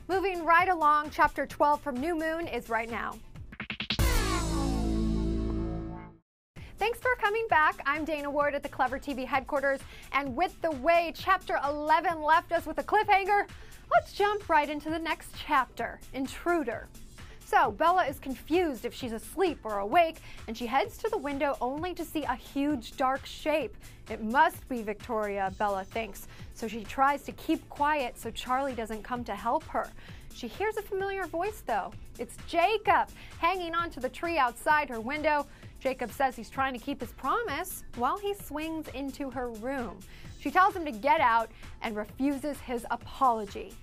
Moving right along, Chapter 12 from New Moon is right now. Thanks for coming back. I'm Dana Ward at the Clever TV headquarters, and with the way Chapter 11 left us with a cliffhanger, let's jump right into the next chapter, Intruder. So Bella is confused if she's asleep or awake, and she heads to the window only to see a huge dark shape. It must be Victoria, Bella thinks, so she tries to keep quiet so Charlie doesn't come to help her. She hears a familiar voice though. It's Jacob, hanging onto the tree outside her window. Jacob says he's trying to keep his promise while he swings into her room. She tells him to get out and refuses his apology.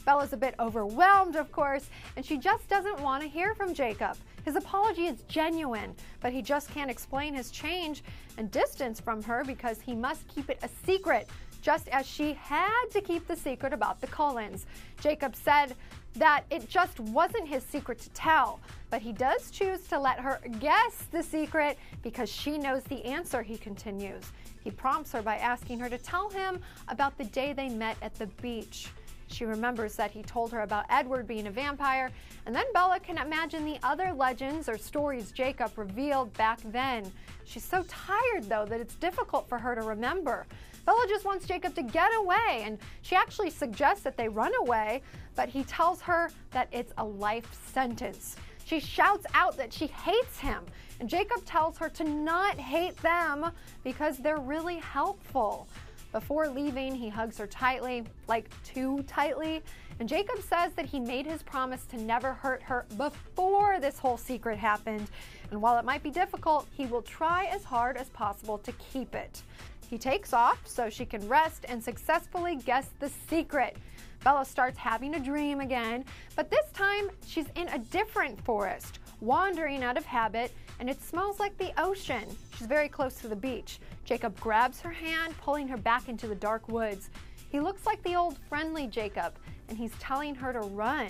Bella's a bit overwhelmed, of course, and she just doesn't want to hear from Jacob. His apology is genuine, but he just can't explain his change and distance from her because he must keep it a secret, just as she had to keep the secret about the Cullens. Jacob said that it just wasn't his secret to tell, but he does choose to let her guess the secret because she knows the answer, he continues. He prompts her by asking her to tell him about the day they met at the beach. She remembers that he told her about Edward being a vampire, and then Bella can imagine the other legends or stories Jacob revealed back then. She's so tired, though, that it's difficult for her to remember. Bella just wants Jacob to get away, and she actually suggests that they run away, but he tells her that it's a life sentence. She shouts out that she hates him, and Jacob tells her to not hate them because they're really helpful. Before leaving, he hugs her tightly, like too tightly, and Jacob says that he made his promise to never hurt her before this whole secret happened, and while it might be difficult, he will try as hard as possible to keep it. He takes off so she can rest and successfully guess the secret. Bella starts having a dream again, but this time she's in a different forest, wandering out of habit, and it smells like the ocean. She's very close to the beach. Jacob grabs her hand, pulling her back into the dark woods. He looks like the old friendly Jacob, and he's telling her to run.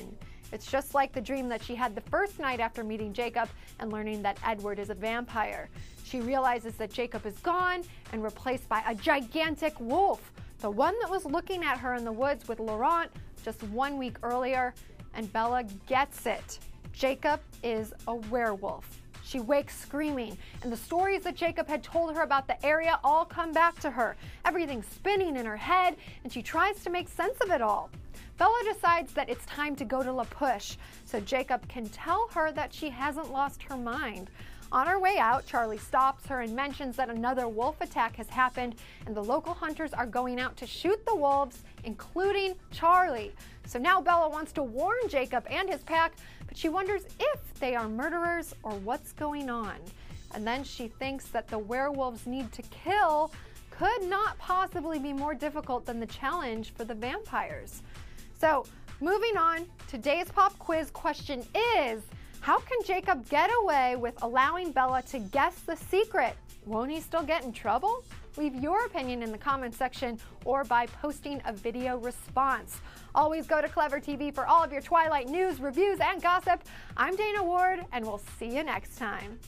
It's just like the dream that she had the first night after meeting Jacob and learning that Edward is a vampire. She realizes that Jacob is gone and replaced by a gigantic wolf, the one that was looking at her in the woods with Laurent just 1 week earlier, and Bella gets it. Jacob is a werewolf. She wakes screaming, and the stories that Jacob had told her about the area all come back to her. Everything's spinning in her head, and she tries to make sense of it all. Bella decides that it's time to go to La Push, so Jacob can tell her that she hasn't lost her mind. On her way out, Charlie stops her and mentions that another wolf attack has happened, and the local hunters are going out to shoot the wolves, including Charlie. So now Bella wants to warn Jacob and his pack, but she wonders if they are murderers or what's going on. And then she thinks that the werewolves need to kill could not possibly be more difficult than the challenge for the vampires. So moving on, today's pop quiz question is, how can Jacob get away with allowing Bella to guess the secret? Won't he still get in trouble? Leave your opinion in the comments section or by posting a video response. Always go to Clever TV for all of your Twilight news, reviews, and gossip. I'm Dana Ward, and we'll see you next time.